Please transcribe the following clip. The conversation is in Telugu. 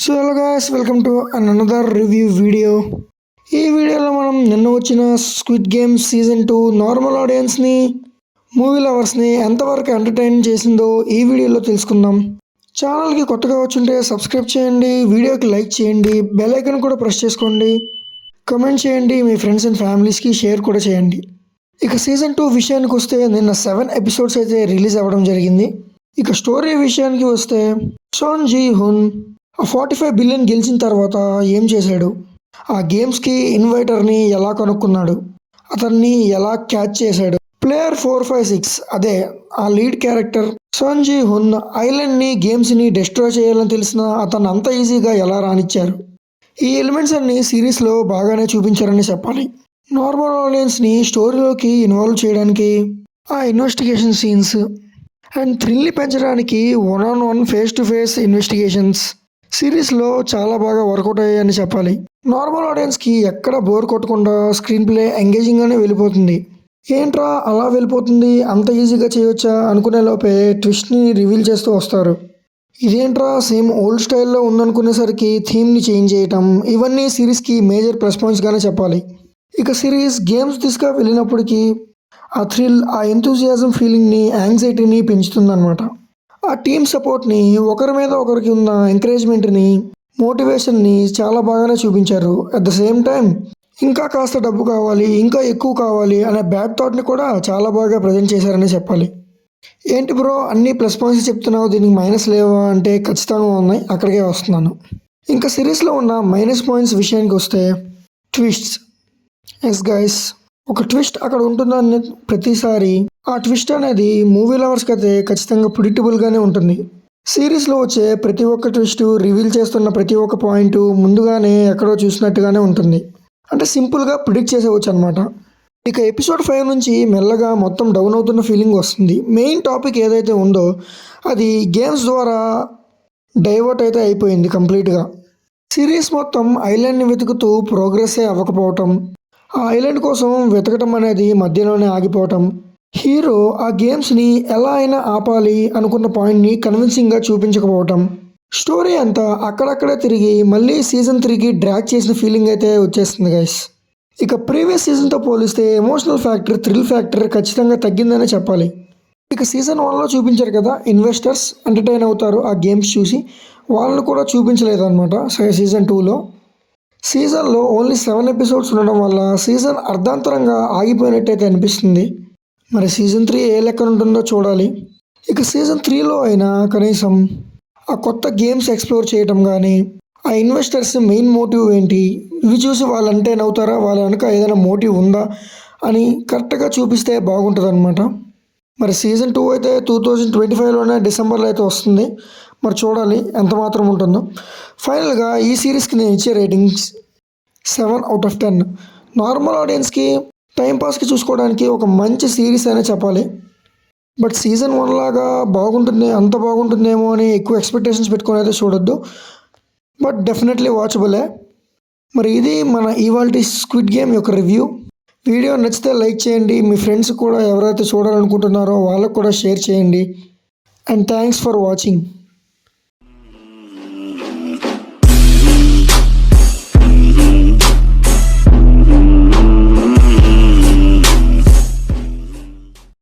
So hello guys, welcome to another review video. ఈ వీడియోలో మనం నిన్న వచ్చిన స్క్విడ్ గేమ్ సీజన్ 2 నార్మల్ ఆడియన్స్ని, మూవీ లవర్స్ని ఎంతవరకు ఎంటర్టైన్ చేసిందో ఈ వీడియోలో తెలుసుకుందాం. ఛానల్కి కొత్తగా వచ్చుంటే సబ్స్క్రైబ్ చేయండి, వీడియోకి లైక్ చేయండి, బెల్ ఐకాన్ కూడా ప్రెస్ చేసుకోండి, కమెంట్ చేయండి, మీ ఫ్రెండ్స్ అండ్ ఫ్యామిలీస్కి షేర్ కూడా చేయండి. ఇక సీజన్ 2 విషయానికి వస్తే నిన్న 7 ఎపిసోడ్స్ అయితే రిలీజ్ అవ్వడం జరిగింది. ఇక స్టోరీ విషయానికి వస్తే సోన్ జీ హున్ ఆ 45 బిలియన్ గెలిచిన తర్వాత ఏం చేశాడు, ఆ గేమ్స్కి ఇన్వైటర్ని ఎలా కనుక్కున్నాడు, అతన్ని ఎలా క్యాచ్ చేశాడు, ప్లేయర్ 456 అదే ఆ లీడ్ క్యారెక్టర్ సోన్ జీ హున్ ఐలాండ్ని గేమ్స్ని డిస్ట్రాయ్ చేయాలని తెలిసిన అతను అంత ఈజీగా ఎలా రానిచ్చారు, ఈ ఎలిమెంట్స్ అన్ని సిరీస్లో బాగానే చూపించారని చెప్పాలి. నార్మల్ ఆడియన్స్ని స్టోరీలోకి ఇన్వాల్వ్ చేయడానికి ఆ ఇన్వెస్టిగేషన్ సీన్స్ అండ్ థ్రిల్ని పెంచడానికి 1-on-1 ఫేస్-టు-ఫేస్ ఇన్వెస్టిగేషన్స్ సిరీస్లో చాలా బాగా వర్కౌట్ అయ్యాయని చెప్పాలి. నార్మల్ ఆడియన్స్కి ఎక్కడ బోర్ కొట్టకుండా స్క్రీన్ ప్లే ఎంగేజింగ్గానే వెళ్ళిపోతుంది. ఏంట్రా అలా వెళ్ళిపోతుంది, అంత ఈజీగా చేయొచ్చా అనుకునే లోపే ట్విస్ట్ని రివీల్ చేస్తూ వస్తారు. ఇదేంట్రా సేమ్ ఓల్డ్ స్టైల్లో ఉందనుకునేసరికి థీమ్ని చేంజ్ చేయటం, ఇవన్నీ సిరీస్కి మేజర్ ప్లస్ పాయింట్స్గానే చెప్పాలి. ఇక సిరీస్ గేమ్స్ దిశగా వెళ్ళినప్పటికీ ఆ థ్రిల్, ఆ ఎంతూజియాజం ఫీలింగ్ని, యాంగ్జైటీని పెంచుతుందన్నమాట. ఆ టీమ్ సపోర్ట్ని, ఒకరి మీద ఒకరికి ఉన్న ఎంకరేజ్మెంట్ని, మోటివేషన్ని చాలా బాగానే చూపించారు. అట్ ద సేమ్ టైం ఇంకా కాస్త డబ్బు కావాలి, ఇంకా ఎక్కువ కావాలి అనే బ్యాడ్ థాట్ని కూడా చాలా బాగా ప్రజెంట్ చేశారని చెప్పాలి. ఏంటి బ్రో అన్నీ ప్లస్ పాయింట్స్ చెప్తున్నావు, దీనికి మైనస్ లేవా అంటే ఖచ్చితంగా ఉన్నాయి, అక్కడికే వస్తున్నాను. ఇంకా సిరీస్లో ఉన్న మైనస్ పాయింట్స్ విషయానికి వస్తే ట్విస్ట్స్. ఎస్ గైస్, ఒక ట్విస్ట్ అక్కడ ఉంటుందని ప్రతిసారి ఆ ట్విస్ట్ అనేది మూవీ లవర్స్కి అయితే ఖచ్చితంగా ప్రిడిక్టబుల్గానే ఉంటుంది. సిరీస్లో వచ్చే ప్రతి ఒక్క ట్విస్ట్, రివీల్ చేస్తున్న ప్రతి ఒక్క పాయింట్ ముందుగానే ఎక్కడో చూసినట్టుగానే ఉంటుంది. అంటే సింపుల్గా ప్రిడిక్ట్ చేసేవచ్చు అనమాట. ఇక ఎపిసోడ్ 5 నుంచి మెల్లగా మొత్తం డౌన్ అవుతున్న ఫీలింగ్ వస్తుంది. మెయిన్ టాపిక్ ఏదైతే ఉందో అది గేమ్స్ ద్వారా డైవర్ట్ అయితే అయిపోయింది కంప్లీట్గా. సిరీస్ మొత్తం ఐలాండ్ని వెతుకుతూ ప్రోగ్రెస్సే అవ్వకపోవటం, ఆ ఐలాండ్ కోసం వెతకటం అనేది మధ్యలోనే ఆగిపోవటం, హీరో ఆ గేమ్స్ని ఎలా అయినా ఆపాలి అనుకున్న పాయింట్ని కన్విన్సింగ్గా చూపించకపోవటం, స్టోరీ అంతా అక్కడక్కడే తిరిగి మళ్ళీ సీజన్ 3కి డ్రాగ్ చేసిన ఫీలింగ్ అయితే వచ్చేస్తుంది గైస్. ఇక ప్రీవియస్ సీజన్తో పోలిస్తే ఎమోషనల్ ఫ్యాక్టర్, థ్రిల్ ఫ్యాక్టర్ ఖచ్చితంగా తగ్గిందనే చెప్పాలి. ఇక సీజన్ 1లో చూపించారు కదా, ఇన్వెస్టర్స్ ఎంటర్టైన్ అవుతారు ఆ గేమ్స్ చూసి, వాళ్ళని కూడా చూపించలేదన్నమాట సీజన్ 2లో. సీజన్లో ఓన్లీ 7 ఎపిసోడ్స్ ఉండడం వల్ల సీజన్ అర్ధాంతరంగా ఆగిపోయినట్టయితే అనిపిస్తుంది. మరి సీజన్ 3 ఏ లెక్కన ఉంటుందో చూడాలి. ఇక సీజన్ 3లో అయినా కనీసం ఆ కొత్త గేమ్స్ ఎక్స్ప్లోర్ చేయటం కానీ, ఆ ఇన్వెస్టర్స్ మెయిన్ మోటివ్ ఏంటి, ఇవి చూసి వాళ్ళు అంటే నవ్వుతారా, వాళ్ళ వెనక ఏదైనా మోటివ్ ఉందా అని కరెక్ట్గా చూపిస్తే బాగుంటుంది అనమాట. మరి సీజన్ 2 అయితే 2025లోనే డిసెంబర్లో అయితే వస్తుంది. మరి చూడాలి ఎంత మాత్రం ఉంటుందో. ఫైనల్గా ఈ సిరీస్కి నేను ఇచ్చే రేటింగ్స్ 7/10. నార్మల్ ఆడియన్స్కి టైంపాస్కి చూసుకోవడానికి ఒక మంచి సిరీస్ అనే చెప్పాలి. బట్ సీజన్ 1 లాగా బాగుంటుంది, అంత బాగుంటుందేమో అని ఎక్కువ ఎక్స్పెక్టేషన్స్ పెట్టుకొని అయితే చూడొద్దు. బట్ డెఫినెట్లీ వాచబులే. మరి ఇది మన ఇవాల్టి స్క్విడ్ గేమ్ యొక్క రివ్యూ. వీడియో నచ్చితే లైక్ చేయండి, మీ ఫ్రెండ్స్ కూడా ఎవరైతే చూడాలనుకుంటున్నారో వాళ్ళకు కూడా షేర్ చేయండి. And thanks for watching.